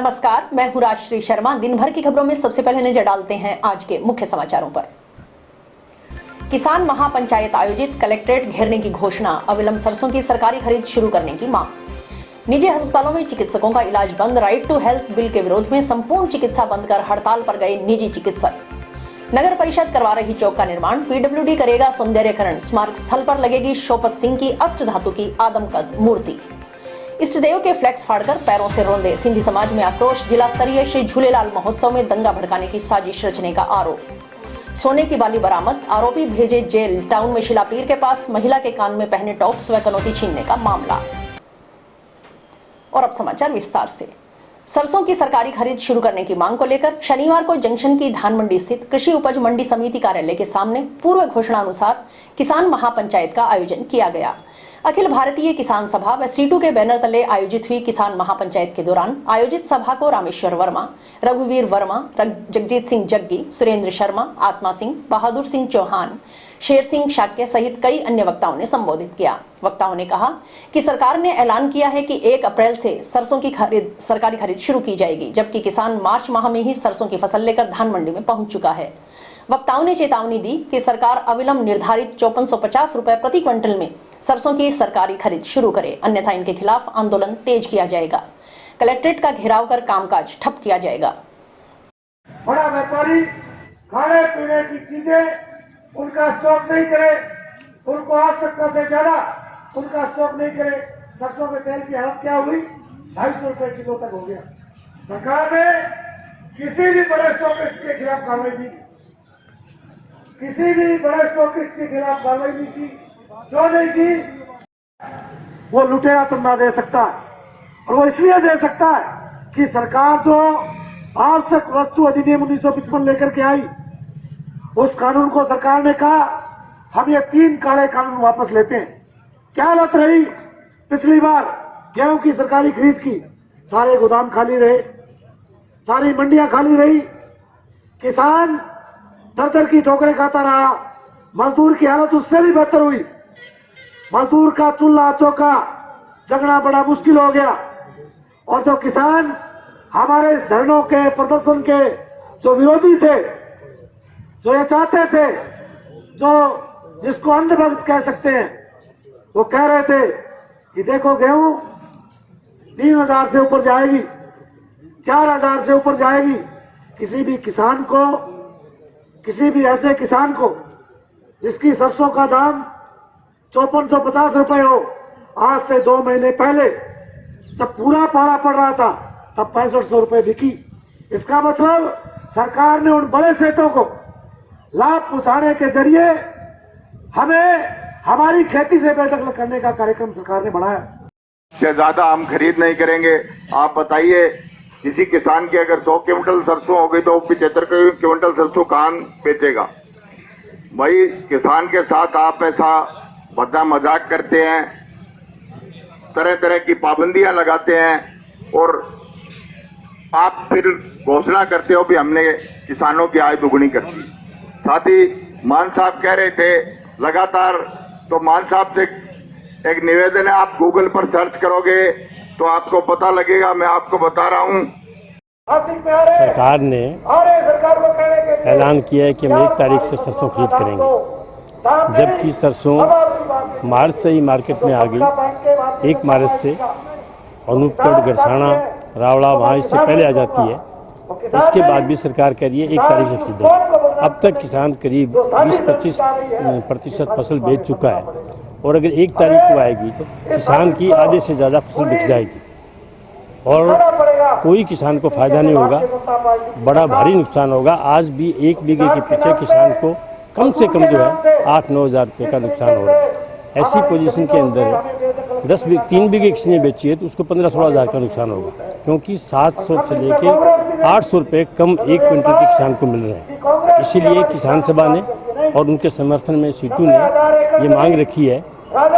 नमस्कार, मैं हूं राजश्री शर्मा। दिन भर की खबरों में सबसे पहले नजर डालते हैं आज के मुख्य समाचारों पर। किसान महापंचायत आयोजित, कलेक्ट्रेट घेरने की घोषणा, अविलंब सरसों की सरकारी खरीद शुरू करने की मांग। निजी अस्पतालों में चिकित्सकों का इलाज बंद, राइट टू हेल्थ बिल के विरोध में संपूर्ण चिकित्सा बंद कर हड़ताल पर गए निजी चिकित्सक। नगर परिषद करवा रही चौक का निर्माण, पीडब्ल्यूडी करेगा सौंदर्यकरण। स्मारक स्थल पर लगेगी शोपत सिंह की अष्ट धातु की आदमकद मूर्ति। इष्ट देव के फ्लैक्स फाड़कर पैरों से रौंदे, सिंधी समाज में आक्रोश। जिला स्तरीय श्री झूलेलाल महोत्सव में दंगा भड़काने की साजिश रचने का आरोप। सोने की बाली बरामद, आरोपी भेजे जेल। टाउन में शिलापीर के पास महिला के कान में पहने टॉप्स व कनौती छीनने का मामला। और अब समाचार विस्तार से। सरसों की सरकारी खरीद शुरू करने की मांग को लेकर शनिवार को जंक्शन की धान मंडी स्थित कृषि उपज मंडी समिति कार्यालय के सामने पूर्व घोषणा अनुसार किसान महापंचायत का आयोजन किया गया। अखिल भारतीय किसान सभा व सीटू के बैनर तले आयोजित हुई किसान महापंचायत के दौरान आयोजित सभा को रामेश्वर वर्मा, रघुवीर वर्मा, जगजीत सिंह जग्गी, सुरेंद्र शर्मा, आत्मा सिंह, बहादुर सिंह चौहान, शेर सिंह शाक्य सहित कई अन्य वक्ताओं ने संबोधित किया। वक्ताओं ने कहा कि सरकार ने ऐलान किया है कि 1 अप्रैल से सरसों की सरकारी खरीद शुरू की जाएगी, जबकि किसान मार्च माह में ही सरसों की फसल लेकर धान मंडी में पहुंच चुका है। वक्ताओं ने चेतावनी दी कि सरकार अविलंब निर्धारित 5450 रुपए प्रति क्विंटल में सरसों की सरकारी खरीद शुरू करे, अन्यथा इनके खिलाफ आंदोलन तेज किया जाएगा। कलेक्ट्रेट का घेराव कर कामकाज ठप किया जाएगा। बड़ा व्यापारी खाने पीने की चीजें उनका स्टॉक नहीं करे, उनको आवश्यकता से ज्यादा उनका स्टॉक नहीं करे। सरसों के तेल की हालत क्या हुई? 250 रुपए किलो तक हो गया। सरकार ने किसी भी बड़े स्टॉकिस्ट के खिलाफ कार्रवाई नहीं की, किसी भी बड़े स्टॉकिस्ट के खिलाफ कार्रवाई नहीं की। जो नहीं की वो लुटेरा चंदा दे सकता है, और वो इसलिए दे सकता है कि सरकार जो आवश्यक वस्तु अधिनियम 1955 लेकर के आई, उस कानून को सरकार ने कहा हम ये 3 काले कानून वापस लेते हैं। क्या हालत रही पिछली बार गेहूं की सरकारी खरीद की? सारे गोदाम खाली रहे, सारी मंडियां खाली रही, किसान दर दर की ठोकरें खाता रहा, मजदूर की हालत उससे भी बेहतर हुई। मजदूर का चूल्हा चौका जगना बड़ा मुश्किल हो गया। और जो किसान हमारे इस धरनों के प्रदर्शन के जो विरोधी थे, जो ये चाहते थे, जो जिसको अंधभक्त कह सकते हैं, वो कह रहे थे कि देखो गेहूं 3000 से ऊपर जाएगी, 4000 से ऊपर जाएगी। किसी भी किसान को, किसी भी ऐसे किसान को जिसकी सरसों का दाम 5450 रुपए हो, आज से 2 महीने पहले जब पूरा पाला पड़ रहा था तब 6500 रुपए बिकी। इसका मतलब सरकार ने उन बड़े सेठों को लाभ पहुंचाने के जरिए हमें हमारी खेती से बेदखल करने का कार्यक्रम सरकार ने बनाया। से ज्यादा हम खरीद नहीं करेंगे। आप बताइए, किसी किसान की अगर 100 क्विंटल सरसों हो गई तो 75 क्विंटल सरसों कहाँ बेचेगा? भाई, किसान के साथ आप ऐसा भद्दा मजाक करते हैं, तरह तरह की पाबंदियां लगाते हैं, और आप फिर घोषणा करते हो भी हमने किसानों की आय दुगुनी कर दी। साथ ही मान साहब कह रहे थे लगातार, तो मान साहब से एक निवेदन है, आप गूगल पर सर्च करोगे तो आपको पता लगेगा। मैं आपको बता रहा हूं, सरकार ने ऐलान किया है कि हम 1 तारीख से सरसों खरीद करेंगे, जबकि सरसों मार्च से ही मार्केट में आ गई। 1 मार्च से अनूपगढ़, गरसाना, रावड़ा वहाँ इससे पहले आ जाती है। इसके बाद भी सरकार कह रही है 1 तारीख से खरीदें। अब तक किसान करीब 20-25% फसल बेच चुका है, और अगर 1 तारीख को आएगी तो किसान की आधे से ज़्यादा फसल बिक जाएगी और कोई किसान को फायदा नहीं होगा, बड़ा भारी नुकसान होगा। आज भी 1 बीघे के पीछे किसान को कम से कम जो है 8-9 हज़ार रुपये का नुकसान हो रहा है। ऐसी पोजीशन के अंदर है 3 बीघे किसी ने बेची है तो उसको 15-16 हज़ार का नुकसान होगा, क्योंकि 700 से लेके 800 रुपये कम 1 क्विंटल के किसान को मिल रहे हैं। इसीलिए किसान सभा ने और उनके समर्थन में सीटू ने ये मांग रखी है।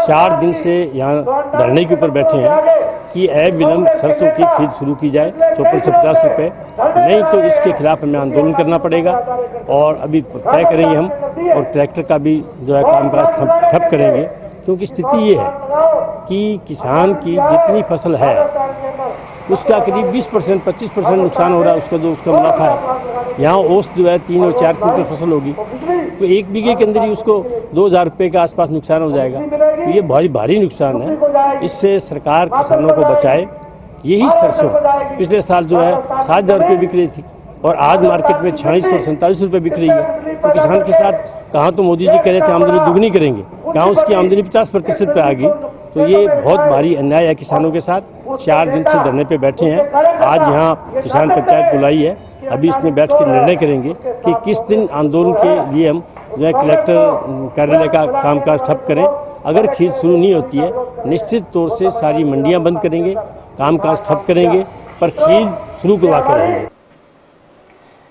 4 दिन से यहाँ धरने के ऊपर बैठे हैं कि अविलंब सरसों की खरीद शुरू की जाए 54 से 50 रुपये, नहीं तो इसके खिलाफ हमें आंदोलन करना पड़ेगा। और अभी तय करेंगे हम, और ट्रैक्टर का भी जो है कामकाज ठप करेंगे, क्योंकि स्थिति ये है कि किसान की जितनी फसल है उसका करीब 20% 25% नुकसान हो रहा है, उसका जो उसका मुनाफा है। यहाँ औसत जो है 3 और 4 क्विंटल फसल होगी, तो 1 बीघे के अंदर ही उसको 2,000 रुपये के आसपास नुकसान हो जाएगा। तो ये बहुत भारी नुकसान है। इससे सरकार किसानों को बचाए। यही सरसों पिछले साल जो है 7,000 रुपये बिक रही थी और आज मार्केट में 46 और 47 रुपये बिक रही है। तो किसान के साथ कहाँ तो मोदी जी कह रहे थे आमदनी दुगनी करेंगे, कहाँ उसकी आमदनी 50% पे आ गई। तो ये बहुत भारी अन्याय है किसानों के साथ। 4 दिन से धरने पे बैठे हैं। आज यहाँ किसान पंचायत बुलाई है, अभी इसमें बैठ के निर्णय करेंगे कि किस दिन आंदोलन के लिए हम जो है कलेक्टर कार्यालय का कामकाज ठप करें। अगर खरीद शुरू नहीं होती है, निश्चित तौर से सारी मंडियां बंद करेंगे, कामकाज ठप करेंगे, पर खरीद शुरू करवा के रहेंगे।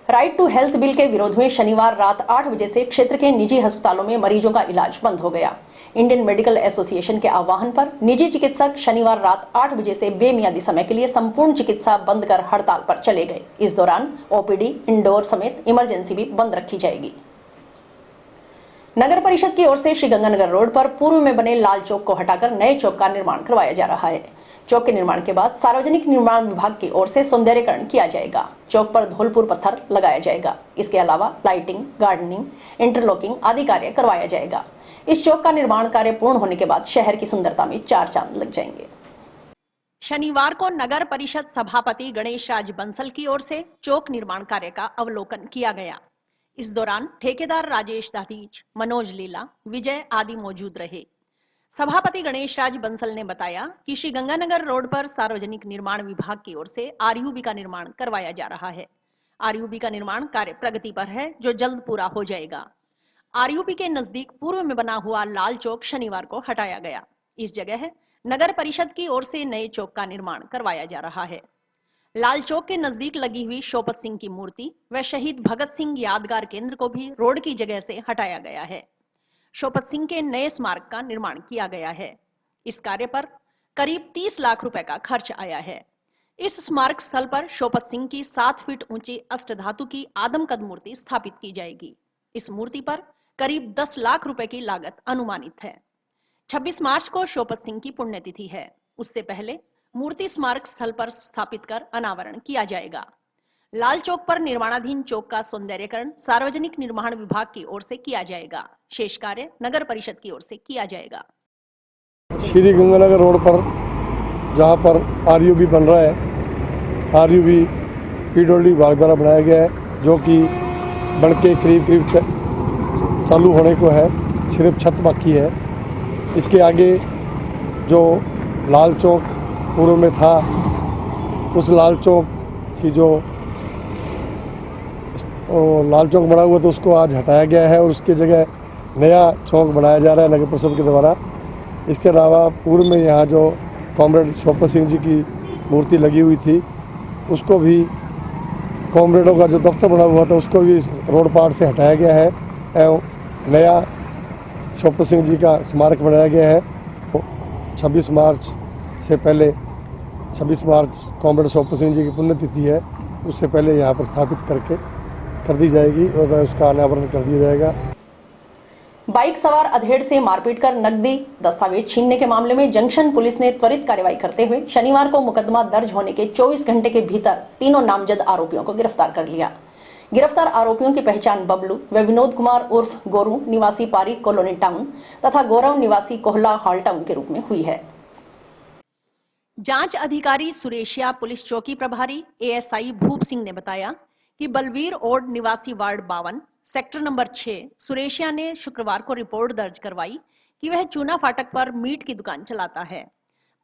राइट टू हेल्थ बिल के विरोध में शनिवार रात 8 बजे से क्षेत्र के निजी अस्पतालों में मरीजों का इलाज बंद हो गया। इंडियन मेडिकल एसोसिएशन के आह्वान पर निजी चिकित्सक शनिवार रात 8 बजे से बेमियादी समय के लिए संपूर्ण चिकित्सा बंद कर हड़ताल पर चले गए। इस दौरान ओपीडी, इंडोर समेत इमरजेंसी भी बंद रखी जाएगी। नगर परिषद की ओर से श्रीगंगानगर रोड पर पूर्व में बने लाल चौक को हटाकर नए चौक का निर्माण करवाया जा रहा है। चौक के निर्माण के बाद सार्वजनिक निर्माण विभाग की ओर से सौंदर्यीकरण किया जाएगा। चौक पर धौलपुर पत्थर लगाया जाएगा। इसके अलावा लाइटिंग, गार्डनिंग, इंटरलॉकिंग आदि कार्य करवाया जाएगा। इस चौक का निर्माण कार्य पूर्ण होने के बाद शहर की सुंदरता में 4 चांद लग जाएंगे। शनिवार को नगर परिषद सभापति गणेश राज बंसल की ओर से चौक निर्माण कार्य का अवलोकन किया गया। इस दौरान ठेकेदार राजेश दाधीच, मनोज लीला, विजय आदि मौजूद रहे। सभापति गणेश राज बंसल ने बताया कि श्री गंगानगर रोड पर सार्वजनिक निर्माण विभाग की ओर से आरयूबी का निर्माण करवाया जा रहा है। आरयूबी का निर्माण कार्य प्रगति पर है, जो जल्द पूरा हो जाएगा। आरयूबी के नजदीक पूर्व में बना हुआ लाल चौक शनिवार को हटाया गया। इस जगह नगर परिषद की ओर से नए चौक का निर्माण करवाया जा रहा है। लाल चौक के नजदीक लगी हुई शोपत सिंह की मूर्ति व शहीद भगत सिंह यादगार केंद्र को भी रोड की जगह से हटाया गया है। शोपत सिंह के नए स्मारक का निर्माण किया गया है। इस कार्य पर करीब 30 लाख रुपए का खर्च आया है। इस स्मारक स्थल पर शोपत सिंह की 7 फीट ऊंची अष्टधातु की आदमकद मूर्ति स्थापित की जाएगी। इस मूर्ति पर करीब 10 लाख रुपए की लागत अनुमानित है। 26 मार्च को शोपत सिंह की पुण्यतिथि है। उससे पहले मूर्ति स्मारक स्थल पर स्थापित कर अनावरण किया जाएगा। लाल चौक पर निर्माणाधीन चौक का सौंदर्यीकरण सार्वजनिक निर्माण विभाग की ओर से किया जाएगा। शेष कार्य नगर परिषद की ओर से किया जाएगा। श्री गंगानगर रोड पर जहां पर आरयूबी बन रहा है, आरयूबी पीडब्ल्यूडी विभाग द्वारा बनाया गया है, जो कि बन के करीब चालू होने को है, सिर्फ छत बाकी है। इसके आगे जो लाल चौक पूर्व में था, उस लाल चौक की जो लाल चौक बना हुआ तो उसको आज हटाया गया है और उसकी जगह नया चौक बनाया जा रहा है नगर परिषद के द्वारा। इसके अलावा पूर्व में यहाँ जो कॉमरेड शोपत सिंह जी की मूर्ति लगी हुई थी, उसको भी कॉमरेडों का जो दफ्तर बना हुआ था उसको भी रोड पार्ट से हटाया गया है एवं नया शोपत सिंह जी का स्मारक बनाया गया है। 26 मार्च से पहले 26 मार्च कॉमरेड शोपत सिंह जी की पुण्यतिथि है, उससे पहले यहाँ पर स्थापित कर दी जाएगी और उसका अनावरण कर दिया जाएगा। बाइक सवार अधेड़ से मारपीट कर नकदी दस्तावेज छीनने के मामले में जंक्शन पुलिस ने त्वरित कार्रवाई करते हुए शनिवार को मुकदमा दर्ज होने के 24 घंटे के भीतर तीनों नामजद आरोपियों को गिरफ्तार कर लिया। गिरफ्तार आरोपियों की पहचान बबलू व विनोद कुमार उर्फ गोरू निवासी पारिक कॉलोनी टाउन तथा गौरव निवासी कोहला हॉल टाउन के रूप में हुई है। जांच अधिकारी सुरेशिया पुलिस चौकी प्रभारी एएसआई भूप सिंह ने बताया कि बलवीर ओड निवासी वार्ड 52 सेक्टर नंबर 6 सुरेशिया ने शुक्रवार को रिपोर्ट दर्ज करवाई कि वह चूना फाटक पर मीट की दुकान चलाता है।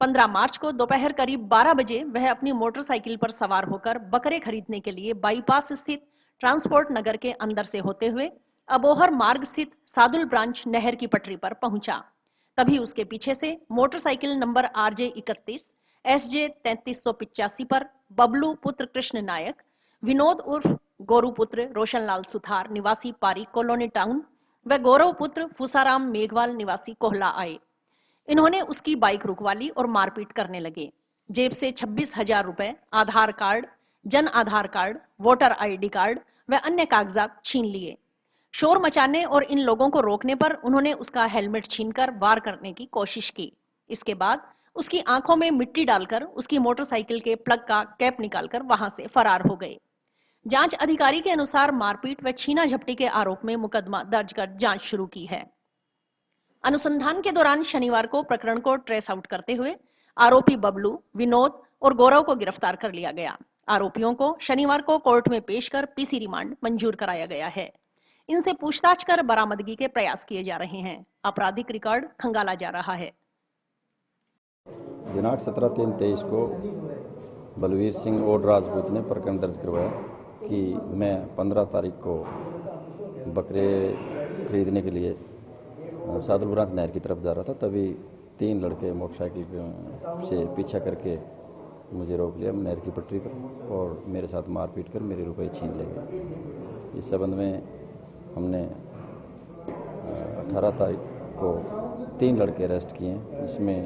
15 मार्च को दोपहर करीब 12 बजे वह अपनी मोटरसाइकिल पर सवार होकर बकरे खरीदने के लिए बाईपास स्थित ट्रांसपोर्ट नगर के अंदर से होते हुए अबोहर मार्ग स्थित सादुल ब्रांच नहर की पटरी पर पहुंचा। तभी उसके पीछे से मोटरसाइकिल नंबर RJ 31 SJ 3385 पर बबलू पुत्र कृष्ण नायक, विनोद उर्फ गोरू पुत्र रोशनलाल सुथार निवासी पारी कॉलोनी टाउन व गौरव पुत्र फूसाराम मेघवाल निवासी कोहला आए। इन्होंने उसकी बाइक रुकवा ली और मारपीट करने लगे। जेब से 26,000 रुपए, आधार card, Jan Aadhaar card, voter ID card व अन्य कागजात छीन लिए। शोर मचाने और इन लोगों को रोकने पर उन्होंने उसका हेलमेट छीनकर वार करने की कोशिश की। इसके बाद उसकी आंखों में मिट्टी डालकर उसकी मोटरसाइकिल के प्लग का कैप निकालकर वहां से फरार हो गए। जांच अधिकारी के अनुसार मारपीट व छीना झपटी के आरोप में मुकदमा दर्ज कर जांच शुरू की है। अनुसंधान के दौरान शनिवार को प्रकरण को ट्रेस आउट करते हुए आरोपी बबलू, विनोद और गौरव को गिरफ्तार कर लिया गया। आरोपियों को शनिवार को कोर्ट में पेश कर पीसी रिमांड मंजूर कराया गया है। इनसे पूछताछ कर बरामदगी के प्रयास किए जा रहे हैं। आपराधिक रिकॉर्ड खंगाला जा रहा है। दिनांक 17/3/23 को बलवीर सिंह और राजपूत ने प्रकरण दर्ज करवाया कि मैं 15 तारीख को बकरे खरीदने के लिए सादुल ब्रांच नहर की तरफ जा रहा था। तभी 3 लड़के मोटरसाइकिल से पीछा करके मुझे रोक लिया नहर की पटरी पर और मेरे साथ मारपीट कर मेरे रुपए छीन ले गए। इस संबंध में हमने 18 तारीख को 3 लड़के अरेस्ट किए हैं, जिसमें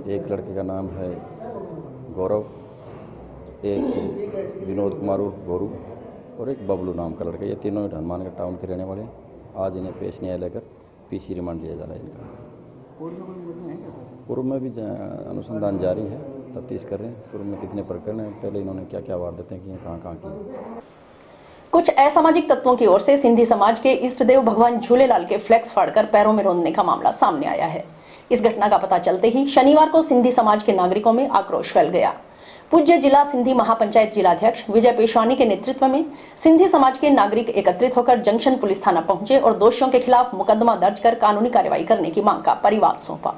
एक लड़के का नाम है गौरव, एक विनोद कुमार उर्फ गोरू और एक बबलू नाम का लड़का। ये तीनों हनुमानगढ़ टाउन के रहने वाले हैं। आज इन्हें पेश न्यायालय कर पीसी रिमांड लिया जा रहा है इनका। पूर्व में भी अनुसंधान जारी है, तफ्तीश कर रहे हैं। पूर्व में कितने प्रकरण हैं, पहले इन्होंने क्या क्या वारदातें की हैं, कहाँ की। कुछ असामाजिक तत्वों की ओर से सिंधी समाज के इष्ट देव भगवान झूलेलाल के फ्लैक्स फाड़कर पैरों में रोंदने का मामला सामने आया है। इस घटना का पता चलते ही शनिवार को सिंधी समाज के नागरिकों में आक्रोश फैल गया। पूज्य जिला सिंधी महापंचायत जिलाध्यक्ष विजय पेशवानी के नेतृत्व में सिंधी समाज के नागरिक एकत्रित होकर जंक्शन पुलिस थाना पहुंचे और दोषियों के खिलाफ मुकदमा दर्ज कर कानूनी कार्रवाई करने की मांग का परिवाद सौंपा।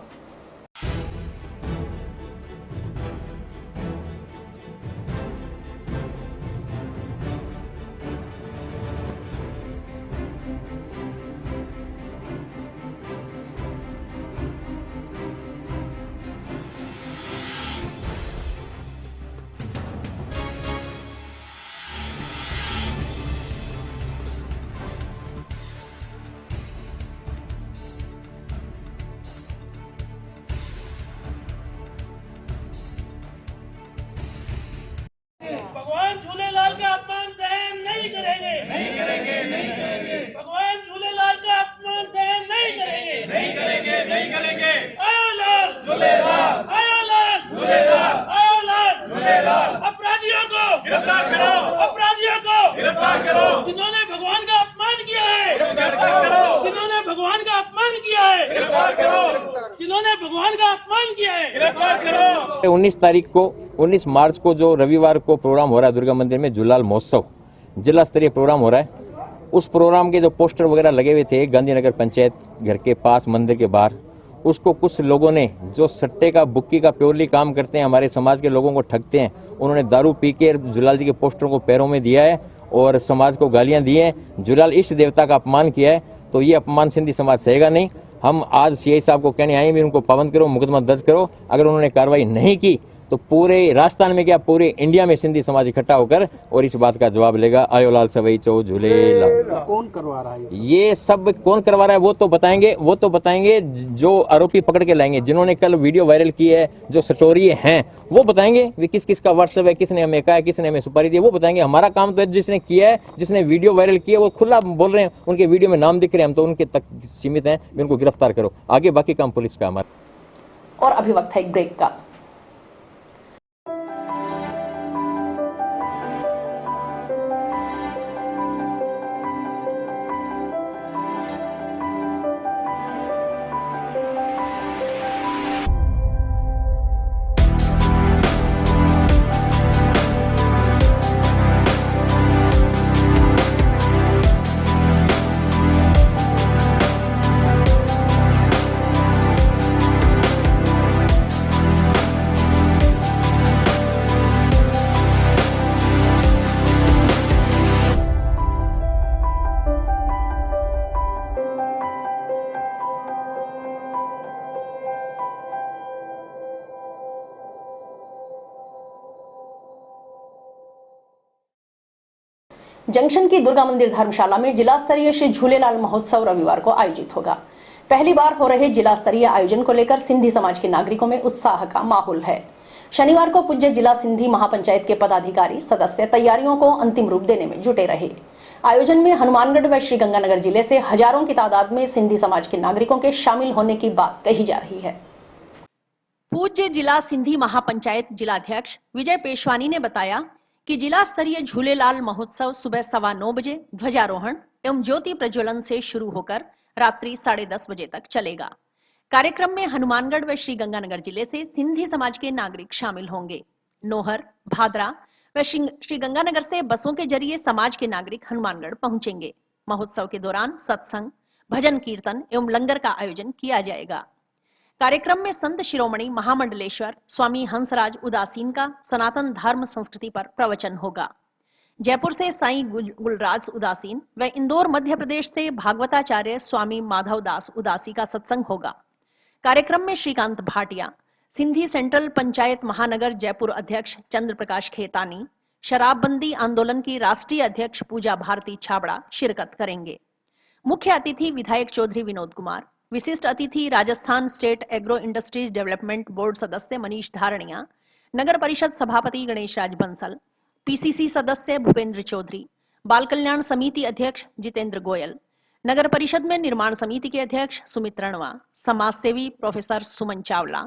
भगवान झूलेलाल का अपमान सहन नहीं करेंगे, नहीं करेंगे, नहीं करेंगे। भगवान झूलेलाल का अपमान सहन नहीं करेंगे, नहीं करेंगे, नहीं करेंगे। आयो लाल झूलेलाल, आयो लाल झूलेलाल, आयो लाल झूलेलाल। अपराधियों को गिरफ्तार करो, अपराधियों को गिरफ्तार करो, जिन्होंने भगवान का अपमान किया है, गिरफ्तार करो, जिन्होंने भगवान का अपमान किया है, गिरफ्तार करो, जिन्होंने भगवान का अपमान किया है, गिरफ्तार करो। 19 मार्च को जो रविवार को प्रोग्राम हो रहा है दुर्गा मंदिर में झूलेलाल महोत्सव जिला स्तरीय प्रोग्राम हो रहा है। उस प्रोग्राम के जो पोस्टर वगैरह लगे हुए थे गांधीनगर पंचायत घर के पास मंदिर के बाहर, उसको कुछ लोगों ने जो सट्टे का बुक्की का प्योरली काम करते हैं, हमारे समाज के लोगों को ठगते हैं, उन्होंने दारू पी के झूलेलाल जी के पोस्टरों को पैरों में दिया है और समाज को गालियां दी हैं। झूलेलाल इष्ट देवता का अपमान किया है, तो ये अपमान सिंधी समाज सहेगा नहीं। हम आज सीआई साहब को कहने आए भी उनको पाबंद करो, मुकदमा दर्ज करो। अगर उन्होंने कार्रवाई नहीं की तो पूरे राजस्थान में क्या पूरे इंडिया में सिंधी समाज इकट्ठा होकर और इस बात का जवाब लेगा। आयो लाल सवई चो झूलेलाल। कौन करवा रहा है ये सब? कौन करवा रहा है वो तो बताएंगे जो आरोपी पकड़ के लाएंगे, जिन्होंने कल वीडियो वायरल की है, जो स्टोरी हैं वो बताएंगे। वे किस किस का व्हाट्सएप है, किसने हमें कहा है, किसने हमें सुपारी दी, वो बताएंगे। हमारा काम तो है जिसने किया है, जिसने वीडियो वायरल किया वो खुला बोल रहे हैं, उनके वीडियो में नाम दिख रहे हैं, हम तो उनके तक सीमित हैं। उनको गिरफ्तार करो, आगे बाकी काम पुलिस का हमारा। और अभी वक्त है एक ब्रेक का। जंक्शन की दुर्गा मंदिर धर्मशाला में जिला स्तरीय श्री झूलेलाल महोत्सव रविवार को आयोजित होगा। पहली बार हो रहे जिला स्तरीय आयोजन को लेकर सिंधी समाज के नागरिकों में उत्साह का माहौल है। शनिवार को पूज्य जिला सिंधी महापंचायत के पदाधिकारी सदस्य तैयारियों को अंतिम रूप देने में जुटे रहे। आयोजन में हनुमानगढ़ व श्रीगंगानगर जिले से हजारों की तादाद में सिंधी समाज के नागरिकों के शामिल होने की बात कही जा रही है। पूज्य जिला सिंधी महापंचायत जिलाध्यक्ष विजय पेशवानी ने बताया कि जिला स्तरीय झूलेलाल महोत्सव सुबह 9:15 बजे ध्वजारोहण एवं ज्योति प्रज्वलन से शुरू होकर रात्रि 10:30 बजे तक चलेगा। कार्यक्रम में हनुमानगढ़ व श्रीगंगानगर जिले से सिंधी समाज के नागरिक शामिल होंगे। नोहर, भादरा व श्रीगंगानगर से बसों के जरिए समाज के नागरिक हनुमानगढ़ पहुंचेंगे। महोत्सव के दौरान सत्संग, भजन कीर्तन एवं लंगर का आयोजन किया जाएगा। कार्यक्रम में संत शिरोमणि महामंडलेश्वर स्वामी हंसराज उदासीन का सनातन धर्म संस्कृति पर प्रवचन होगा। जयपुर से साईं गुलराज उदासीन व इंदौर मध्य प्रदेश से भागवताचार्य स्वामी माधव दास उदासी का सत्संग होगा। कार्यक्रम में श्रीकांत भाटिया, सिंधी सेंट्रल पंचायत महानगर जयपुर अध्यक्ष चंद्र प्रकाश खेतानी, शराबबंदी आंदोलन की राष्ट्रीय अध्यक्ष पूजा भारती छाबड़ा शिरकत करेंगे। मुख्य अतिथि विधायक चौधरी विनोद कुमार, विशिष्ट अतिथि Rajasthan state agro industries development board सदस्य मनीष धारणिया, नगर परिषद सभापति गणेश राज बंसल, पीसीसी सदस्य भूपेंद्र चौधरी, बाल कल्याण समिति अध्यक्ष जितेंद्र गोयल, नगर परिषद में निर्माण समिति के अध्यक्ष सुमित रणवा, समाज सेवी प्रोफेसर सुमन चावला,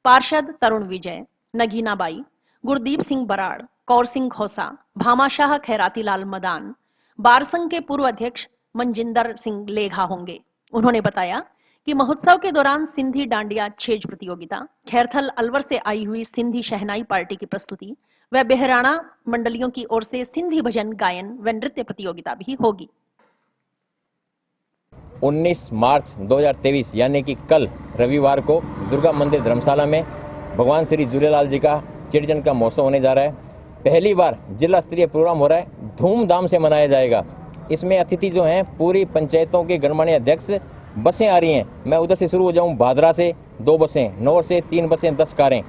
पार्षद तरुण विजय, नगीना बाई, गुरदीप सिंह बराड़, कौर सिंह खोसा, भामाशाह खैरातीलाल मदान, बार संघ के पूर्व अध्यक्ष मनजिंदर सिंह लेघा होंगे। उन्होंने बताया कि महोत्सव के दौरान सिंधी डांडिया छेज प्रतियोगिता, खैरथल अलवर से आई हुई सिंधी शहनाई पार्टी की प्रस्तुति व बेहराना मंडलियों की ओर से सिंधी भजन गायन व नृत्य प्रतियोगिता भी होगी। 19 मार्च 2023 यानी कि कल रविवार को दुर्गा मंदिर धर्मशाला में भगवान श्री झूलेलाल जी का चिरजन का महोत्सव होने जा रहा है। पहली बार जिला स्तरीय प्रोग्राम हो रहा है, धूमधाम से मनाया जाएगा। इसमें अतिथि जो हैं पूरी पंचायतों के गणमान्य अध्यक्ष, बसें आ रही हैं। मैं उधर से शुरू हो जाऊं, भादरा से 2 बसें, नौर से 3 बसें, 10 कारें,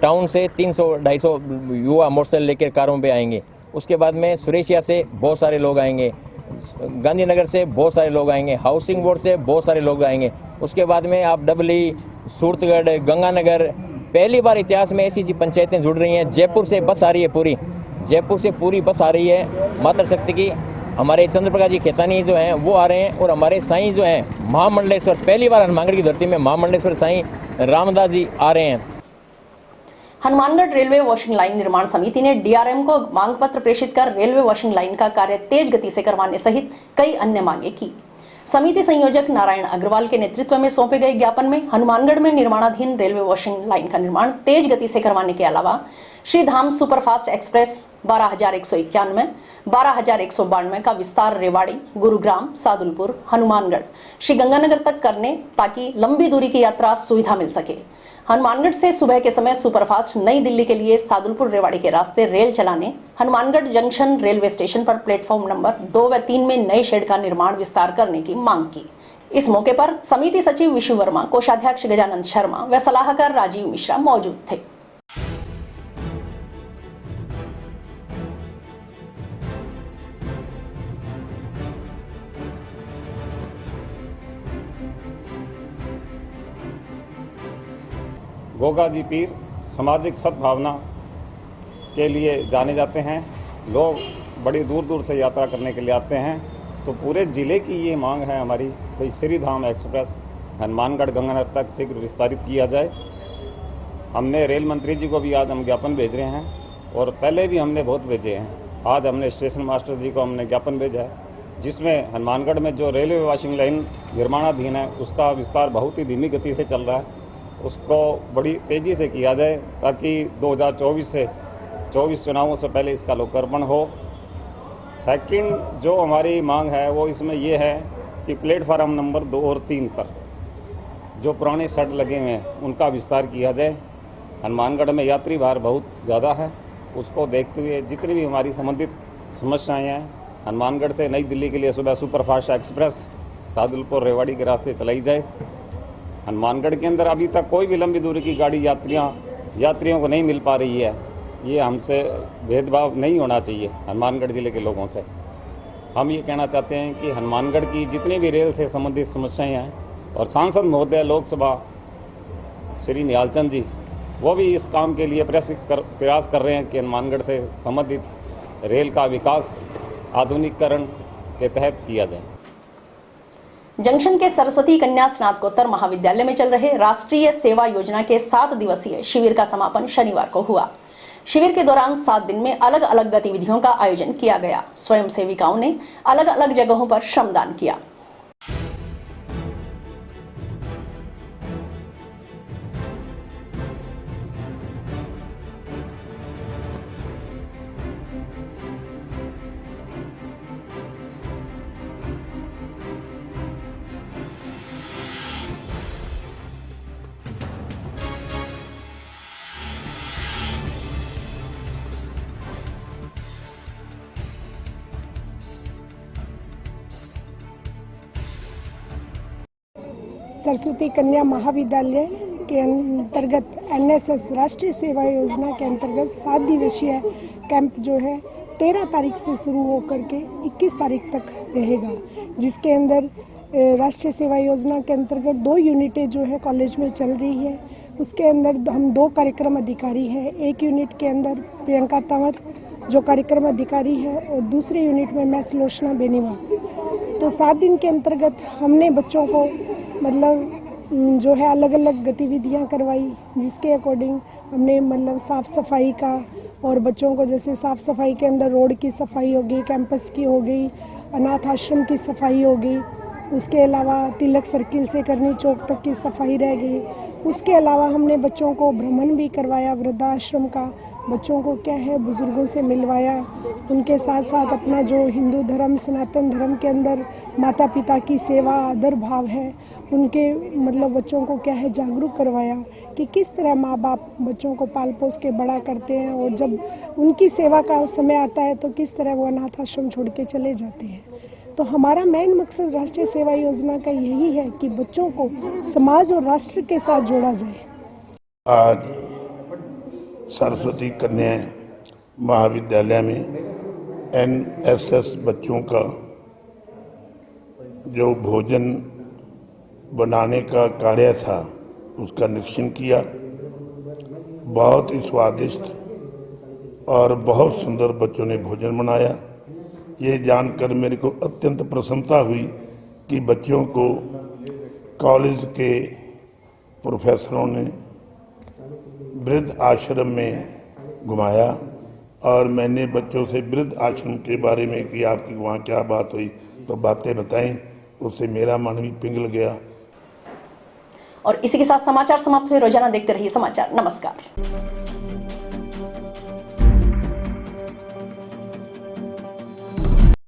टाउन से 300-250 युवा मोटरसाइकिल लेकर कारों पे आएंगे। उसके बाद में सुरेशिया से बहुत सारे लोग आएंगे, गांधीनगर से बहुत सारे लोग आएंगे, हाउसिंग बोर्ड से बहुत सारे लोग आएंगे। उसके बाद में आप डबली, सूरतगढ़, गंगानगर, पहली बार इतिहास में ऐसी पंचायतें जुड़ रही हैं। जयपुर से बस आ रही है, पूरी जयपुर से पूरी बस आ रही है मातृशक्ति की। हमारे चंद्र प्रकाश जी खेतानी जो हैं वो आ रहे हैं और हमारे साईं जो हैं महामंडलेश्वर, पहली बार हनुमानगढ़ की धरती में महामंडलेश्वर साईं रामदास जी आ रहे हैं। हनुमानगढ़ रेलवे वॉशिंग लाइन निर्माण समिति ने डीआरएम को मांग पत्र प्रेषित कर रेलवे वॉशिंग लाइन का कार्य तेज गति से करवाने सहित कई अन्य मांगे की। समिति संयोजक नारायण अग्रवाल के नेतृत्व में सौंपे गए ज्ञापन में हनुमानगढ़ में निर्माणाधीन रेलवे वॉशिंग लाइन का निर्माण तेज गति से करवाने के अलावा श्रीधाम सुपरफास्ट एक्सप्रेस 12,191, 12,192 का विस्तार रेवाड़ी, गुरुग्राम, सादुलपुर, हनुमानगढ़, श्रीगंगानगर तक करने ताकि लंबी दूरी की यात्रा सुविधा मिल सके। हनुमानगढ़ से सुबह के समय सुपरफास्ट नई दिल्ली के लिए सादुलपुर रेवाड़ी के रास्ते रेल चलाने, हनुमानगढ़ जंक्शन रेलवे स्टेशन पर प्लेटफॉर्म नंबर 2 व 3 में नए शेड का निर्माण विस्तार करने की मांग की। इस मौके पर समिति सचिव विशु वर्मा, कोषाध्यक्ष गजानंद शर्मा व सलाहकार राजीव मिश्रा मौजूद थे। गोगा जी पीर सामाजिक सद्भावना के लिए जाने जाते हैं। लोग बड़ी दूर दूर से यात्रा करने के लिए आते हैं, तो पूरे ज़िले की ये मांग है हमारी, भाई श्रीधाम एक्सप्रेस हनुमानगढ़ गंगानगर तक शीघ्र विस्तारित किया जाए। हमने रेल मंत्री जी को भी आज हम ज्ञापन भेज रहे हैं और पहले भी हमने बहुत भेजे हैं। आज हमने स्टेशन मास्टर जी को हमने ज्ञापन भेजा है, जिसमें हनुमानगढ़ में जो रेलवे वॉशिंग लाइन निर्माणाधीन है उसका विस्तार बहुत ही धीमी गति से चल रहा है, उसको बड़ी तेज़ी से किया जाए ताकि 2024 चुनावों से पहले इसका लोकार्पण हो। सेकंड जो हमारी मांग है वो इसमें ये है कि प्लेटफार्म नंबर 2 और 3 पर जो पुराने शेड लगे हुए हैं उनका विस्तार किया जाए। हनुमानगढ़ में यात्री भार बहुत ज़्यादा है, उसको देखते हुए जितनी भी हमारी संबंधित समस्याएँ हैं, हनुमानगढ़ से नई दिल्ली के लिए सुबह सुपरफास्ट एक्सप्रेस सादुलपुर रेवाड़ी के रास्ते चलाई जाए। हनुमानगढ़ के अंदर अभी तक कोई भी लंबी दूरी की गाड़ी यात्रियों को नहीं मिल पा रही है। ये हमसे भेदभाव नहीं होना चाहिए हनुमानगढ़ ज़िले के लोगों से। हम ये कहना चाहते हैं कि हनुमानगढ़ की जितनी भी रेल से संबंधित समस्याएं हैं और सांसद महोदय लोकसभा श्री निहालचंद जी, वो भी इस काम के लिए प्रयास कर रहे हैं कि हनुमानगढ़ से संबंधित रेल का विकास आधुनिकीकरण के तहत किया जाए। जंक्शन के सरस्वती कन्या स्नातकोत्तर महाविद्यालय में चल रहे राष्ट्रीय सेवा योजना के 7 दिवसीय शिविर का समापन शनिवार को हुआ। शिविर के दौरान 7 दिन में अलग अलग गतिविधियों का आयोजन किया गया। स्वयं सेविकाओं ने अलग अलग जगहों पर श्रमदान किया। सरस्वती कन्या महाविद्यालय के अंतर्गत एनएसएस राष्ट्रीय सेवा योजना के अंतर्गत 7 दिवसीय कैंप जो है 13 तारीख से शुरू होकर के 21 तारीख तक रहेगा, जिसके अंदर राष्ट्रीय सेवा योजना के अंतर्गत 2 यूनिटें जो है कॉलेज में चल रही है। उसके अंदर हम 2 कार्यक्रम अधिकारी हैं। एक यूनिट के अंदर प्रियंका तंवर जो कार्यक्रम अधिकारी है और दूसरे यूनिट में मैं सुलोचना बेनीवाल। तो 7 दिन के अंतर्गत हमने बच्चों को मतलब जो है अलग अलग गतिविधियां करवाई, जिसके अकॉर्डिंग हमने मतलब साफ़ सफाई का और बच्चों को जैसे साफ़ सफाई के अंदर रोड की सफाई हो गई, कैंपस की हो गई, अनाथ आश्रम की सफाई हो गई, उसके अलावा तिलक सर्किल से करनी चौक तक की सफाई रह गई। उसके अलावा हमने बच्चों को भ्रमण भी करवाया वृद्धाश्रम का, बच्चों को क्या है बुज़ुर्गों से मिलवाया, उनके साथ साथ अपना जो हिंदू धर्म सनातन धर्म के अंदर माता पिता की सेवा आदर भाव है उनके मतलब बच्चों को क्या है जागरूक करवाया कि किस तरह माँ बाप बच्चों को पाल पोस के बड़ा करते हैं और जब उनकी सेवा का समय आता है तो किस तरह वो अनाथ आश्रम छोड़ के चले जाते हैं। तो हमारा मेन मकसद राष्ट्रीय सेवा योजना का यही है कि बच्चों को समाज और राष्ट्र के साथ जोड़ा जाए। आज सरस्वती कन्या महाविद्यालय में एनएसएस बच्चों का जो भोजन बनाने का कार्य था उसका निरीक्षण किया। बहुत ही स्वादिष्ट और बहुत सुंदर बच्चों ने भोजन बनाया। ये जानकर मेरे को अत्यंत प्रसन्नता हुई कि बच्चों को कॉलेज के प्रोफेसरों ने वृद्ध आश्रम में घुमाया और मैंने बच्चों से वृद्ध आश्रम के बारे में कि आपकी वहाँ क्या बात हुई तो बातें बताई, उससे मेरा मन भी पिघल गया। और इसी के साथ समाचार समाप्त हुए। रोजाना देखते रहिए समाचार। नमस्कार।